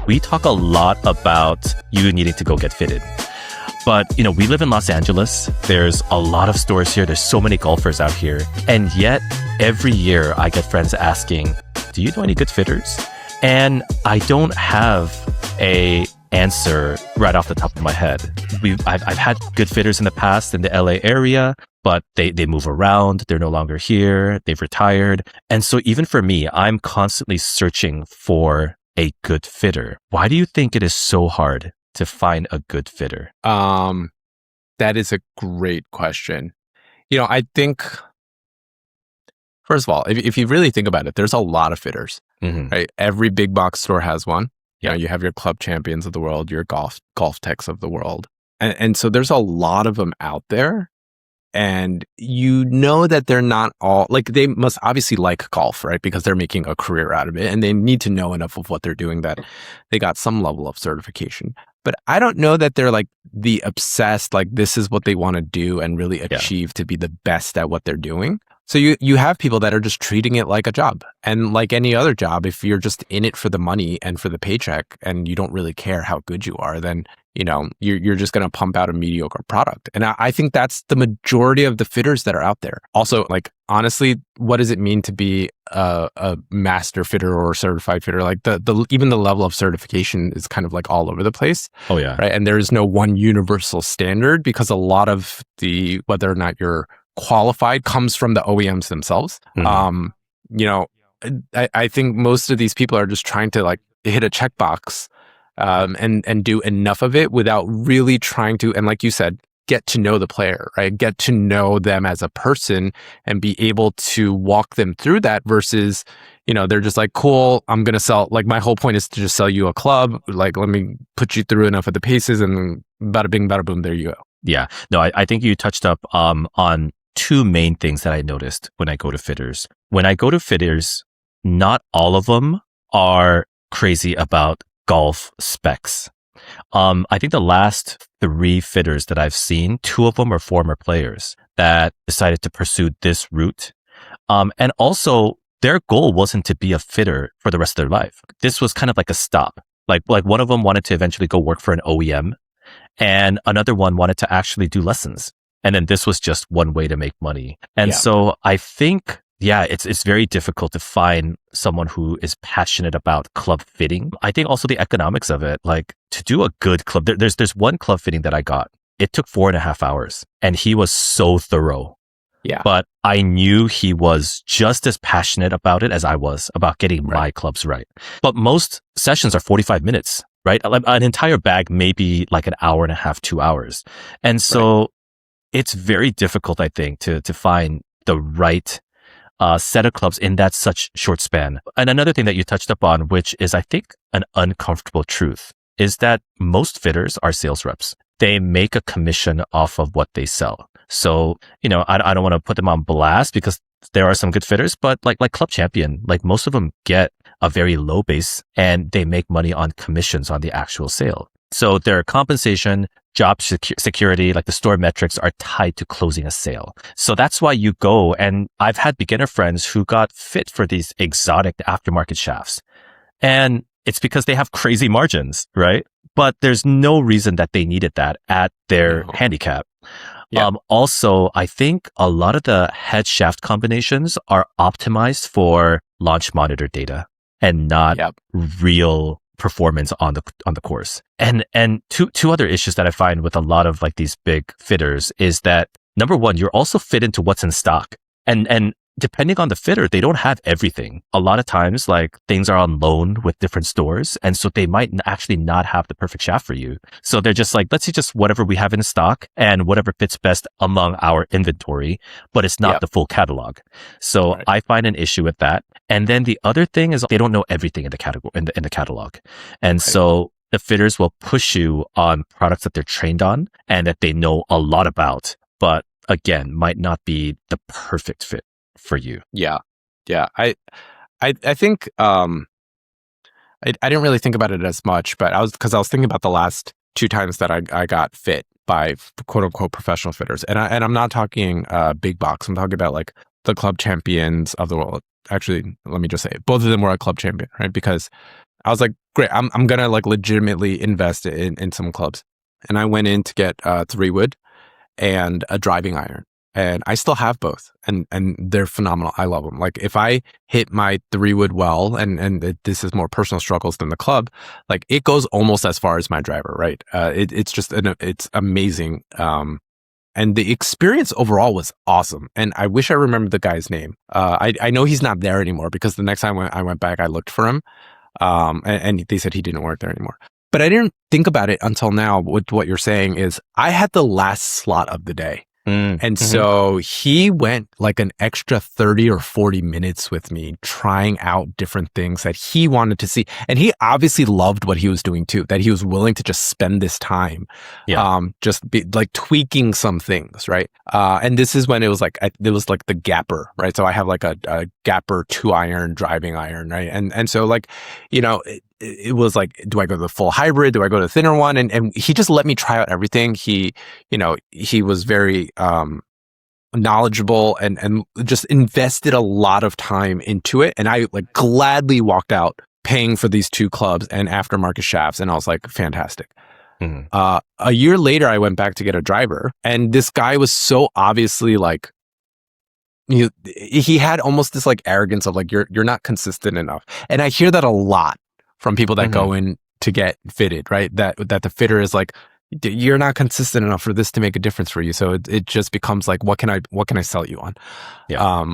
we talk a lot about you needing to go get fitted. But, we live in Los Angeles. There's a lot of stores here. There's so many golfers out here. And yet, every year I get friends asking, do you know any good fitters? And I don't have a answer right off the top of my head. I've had good fitters in the past in the LA area, but they move around. They're no longer here. They've retired. And so even for me, I'm constantly searching for a good fitter. Why do you think it is so hard to find a good fitter? That is a great question. I think, first of all, if you really think about it, there's a lot of fitters, right? Every big box store has one. Yeah. You have your Club Champions of the world, your golf techs of the world. And so there's a lot of them out there. And that they're not all, like, they must obviously like golf, right? Because they're making a career out of it. And they need to know enough of what they're doing that they got some level of certification. But I don't know that they're like the obsessed, like this is what they want to do and really achieve to be the best at what they're doing. So you have people that are just treating it like a job. And like any other job, if you're just in it for the money and for the paycheck and you don't really care how good you are, then you're just going to pump out a mediocre product. And I think that's the majority of the fitters that are out there. Also, like, honestly, what does it mean to be a master fitter or a certified fitter? Like even the level of certification is kind of like all over the place. Oh yeah. Right. And there is no one universal standard because a lot of whether or not you're qualified comes from the OEMs themselves. I think most of these people are just trying to like hit a checkbox and do enough of it without really trying to, and like you said, get to know the player, right? Get to know them as a person and be able to walk them through that versus, they're just like, cool, I'm going to sell, like my whole point is to just sell you a club. Like, let me put you through enough of the paces and bada bing, bada boom, there you go. Yeah. No, I think you touched up on two main things that I noticed when I go to fitters. When I go to fitters, not all of them are crazy about golf specs. I think the last 3 fitters that I've seen, 2 of them are former players that decided to pursue this route. And also their goal wasn't to be a fitter for the rest of their life. This was kind of like a stop. Like one of them wanted to eventually go work for an OEM and another one wanted to actually do lessons. And then this was just one way to make money. And so I think, it's very difficult to find someone who is passionate about club fitting. I think also the economics of it, like to do a good club, there's one club fitting that I got. It took 4.5 hours and he was so thorough. Yeah. But I knew he was just as passionate about it as I was about getting my clubs right. But most sessions are 45 minutes, right? An entire bag may be like an hour and a half, 2 hours. And so it's very difficult, I think, to find the right set of clubs in that such short span. And another thing that you touched upon, which is, I think, an uncomfortable truth, is that most fitters are sales reps. They make a commission off of what they sell. So, I don't want to put them on blast because there are some good fitters, but like Club Champion, like most of them get a very low base and they make money on commissions on the actual sale. So their compensation, job security, like the store metrics are tied to closing a sale. So that's why you go, and I've had beginner friends who got fit for these exotic aftermarket shafts. And it's because they have crazy margins, right? But there's no reason that they needed that at their handicap. Yeah. Also, I think a lot of the head shaft combinations are optimized for launch monitor data and not real performance on the course. And two other issues that I find with a lot of like these big fitters is that, number one, you're also fit into what's in stock. And depending on the fitter, they don't have everything. A lot of times, like things are on loan with different stores. And so they might actually not have the perfect shaft for you. So they're just like, let's see just whatever we have in stock and whatever fits best among our inventory, but it's not the full catalog. So I find an issue with that. And then the other thing is they don't know everything in the category, in the catalog. And so the fitters will push you on products that they're trained on and that they know a lot about, but again, might not be the perfect fit for you. Yeah. I think I didn't really think about it as much, but I was thinking about the last 2 times that I got fit by quote unquote professional fitters, and I'm not talking big box. I'm talking about like the Club Champions of the world. Actually, let me just say both of them were a Club Champion, right? Because I was like, great, I'm gonna like legitimately invest in some clubs. And I went in to get 3-wood and a driving iron. And I still have both, and they're phenomenal. I love them. Like if I hit my 3-wood well, this is more personal struggles than the club, like it goes almost as far as my driver, right? It's just it's amazing. And the experience overall was awesome. And I wish I remembered the guy's name. I know he's not there anymore because the next time I went back, I looked for him, and they said he didn't work there anymore. But I didn't think about it until now. With what you're saying is, I had the last slot of the day. And so he went like an extra 30 or 40 minutes with me trying out different things that he wanted to see. And he obviously loved what he was doing too, that he was willing to just spend this time, just be like tweaking some things. Right. And this is when it was like the gapper, right? So I have like a gapper 2-iron driving iron. Right. And so like, you know, it was like, do I go to the full hybrid? Do I go to the thinner one? And he just let me try out everything. He was very knowledgeable and just invested a lot of time into it. And I like gladly walked out paying for these 2 clubs and aftermarket shafts. And I was like, fantastic. A year later, I went back to get a driver, and this guy was so obviously like, he had almost this like arrogance of like, you're not consistent enough. And I hear that a lot from people that go in to get fitted, right? That the fitter is like, you're not consistent enough for this to make a difference for you. So it just becomes like, what can I sell you on? Yeah.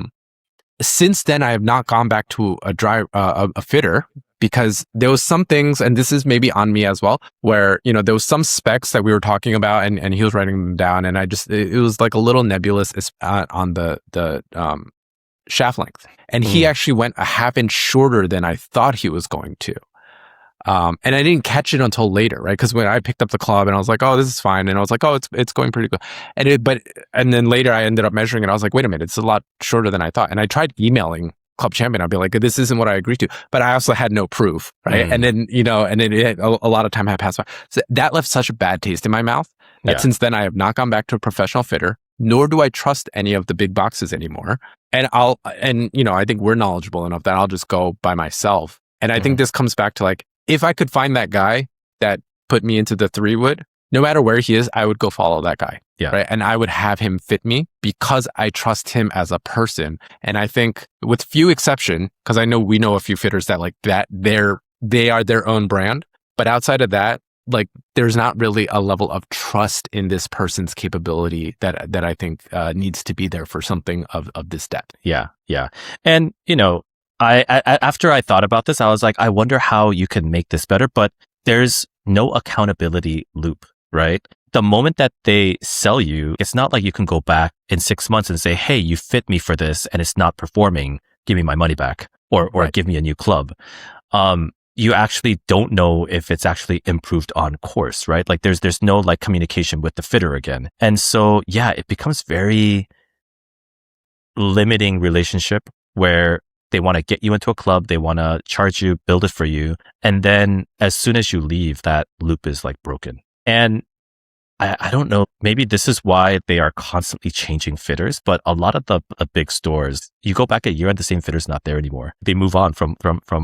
Since then, I have not gone back to a fitter, because there was some things, and this is maybe on me as well, where, you know, there was some specs that we were talking about and he was writing them down, and it was like a little nebulous on the shaft length. And he actually went a half inch shorter than I thought he was going to. And I didn't catch it until later, right? Because when I picked up the club and I was like, oh, this is fine. And I was like, oh, it's going pretty good. And then later I ended up measuring it. I was like, wait a minute, it's a lot shorter than I thought. And I tried emailing Club Champion. I'd be like, this isn't what I agreed to. But I also had no proof, right? And then, a lot of time had passed by. So that left such a bad taste in my mouth that since then I have not gone back to a professional fitter, nor do I trust any of the big boxes anymore. And I think we're knowledgeable enough that I'll just go by myself. And I think this comes back to like, if I could find that guy that put me into the 3-wood, no matter where he is, I would go follow that guy. Yeah. Right. And I would have him fit me because I trust him as a person. And I think with few exception, because we know a few fitters that like that they are their own brand. But outside of that, like there's not really a level of trust in this person's capability that I think needs to be there for something of this depth. Yeah. Yeah. And, I after I thought about this, I was like, I wonder how you can make this better, but there's no accountability loop, right? The moment that they sell you, it's not like you can go back in 6 months and say, hey, you fit me for this and it's not performing. Give me my money back or give me a new club. You actually don't know if it's actually improved on course, right? Like there's no like communication with the fitter again. And so, yeah, it becomes very limiting relationship where they want to get you into a club, they want to charge you, build it for you. And then as soon as you leave, that loop is like broken. And I don't know, maybe this is why they are constantly changing fitters, but a lot of the big stores, you go back a year and the same fitter's not there anymore. They move on from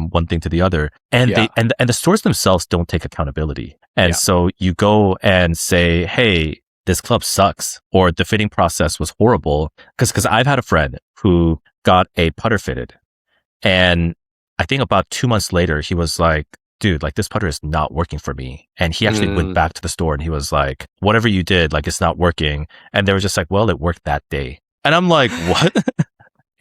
one thing to the other. And the stores themselves don't take accountability. And so you go and say, hey, this club sucks, or the fitting process was horrible. Because I've had a friend who got a putter fitted. And I think about 2 months later, he was like, dude, like this putter is not working for me. And he actually went back to the store and he was like, whatever you did, like it's not working. And they were just like, well, it worked that day. And I'm like, what?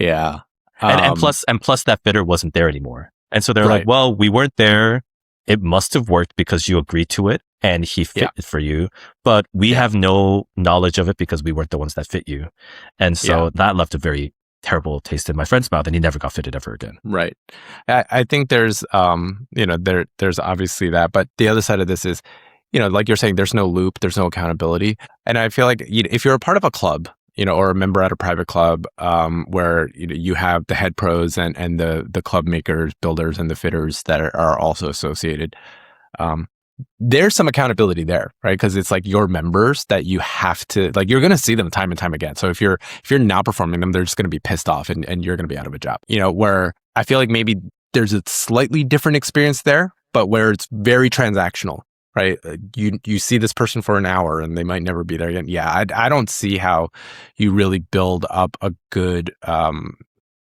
Yeah. And plus that fitter wasn't there anymore. And so they're like, well, we weren't there. It must have worked because you agreed to it and he fit it for you, but we have no knowledge of it because we weren't the ones that fit you. And so that left a very terrible taste in my friend's mouth, and he never got fitted ever again. Right. I think there's, there's obviously that, but the other side of this is, like you're saying, there's no loop, there's no accountability. And I feel like if you're a part of a club, or a member at a private club, where you have the head pros and the club makers, builders, and the fitters that are also associated, there's some accountability there, right? Because it's like your members that you have to, like, you're going to see them time and time again. So if you're not performing them, they're just going to be pissed off and you're going to be out of a job. Where I feel like maybe there's a slightly different experience there but where it's very transactional, right? You see this person for an hour and they might never be there again. Yeah, I don't see how you really build up a good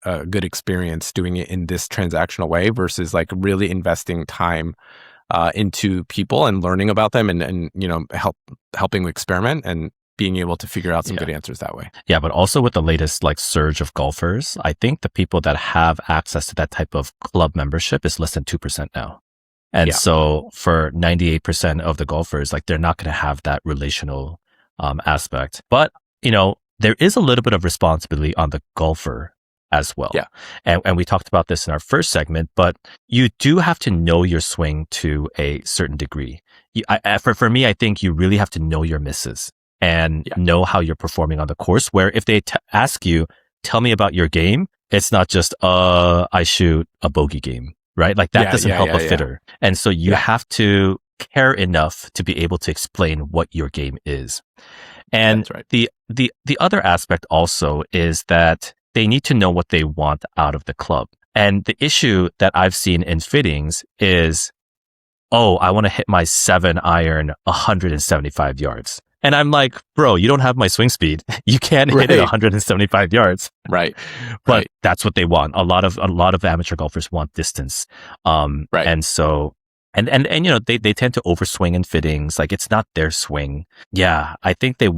experience doing it in this transactional way versus like really investing time into people and learning about them and helping experiment and being able to figure out some good answers that way. Yeah, but also with the latest like surge of golfers, I think the people that have access to that type of club membership is less than 2% now. And so for 98% of the golfers, like they're not going to have that relational aspect. But, there is a little bit of responsibility on the golfer as well. Yeah. And we talked about this in our first segment, but you do have to know your swing to a certain degree. For me, I think you really have to know your misses and know how you're performing on the course, where if they ask you, tell me about your game, it's not just, I shoot a bogey game, right? Like that doesn't help a fitter. And so you have to care enough to be able to explain what your game is. And the other aspect also is that they need to know what they want out of the club. And the issue that I've seen in fittings is, I want to hit my 7-iron 175 yards. And I'm like, bro, you don't have my swing speed. You can't hit it 175 yards. Right. But that's what they want. A lot of amateur golfers want distance. And so, and they tend to overswing in fittings. Like it's not their swing. Yeah. I think they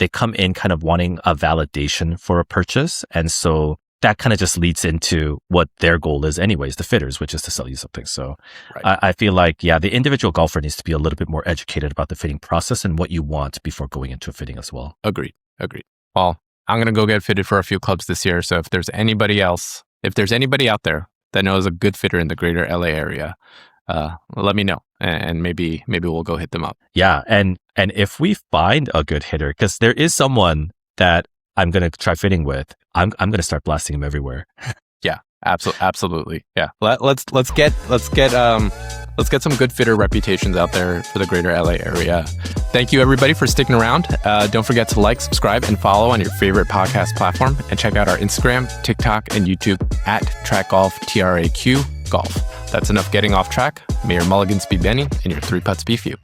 come in kind of wanting a validation for a purchase. And so that kind of just leads into what their goal is anyways, the fitters, which is to sell you something. So I feel like, the individual golfer needs to be a little bit more educated about the fitting process and what you want before going into a fitting as well. Agreed. Well, I'm going to go get fitted for a few clubs this year. So if there's anybody out there that knows a good fitter in the greater LA area, let me know and maybe we'll go hit them up. Yeah. And if we find a good hitter, because there is someone that I'm going to try fitting with, I'm going to start blasting him everywhere. Yeah, absolutely. Yeah. Let's get some good fitter reputations out there for the greater LA area. Thank you everybody for sticking around. Don't forget to like, subscribe, and follow on your favorite podcast platform, and check out our Instagram, TikTok, and YouTube at Track Golf, TRAQ Golf. That's enough getting off track. May your mulligans be Benny and your 3 putts be few.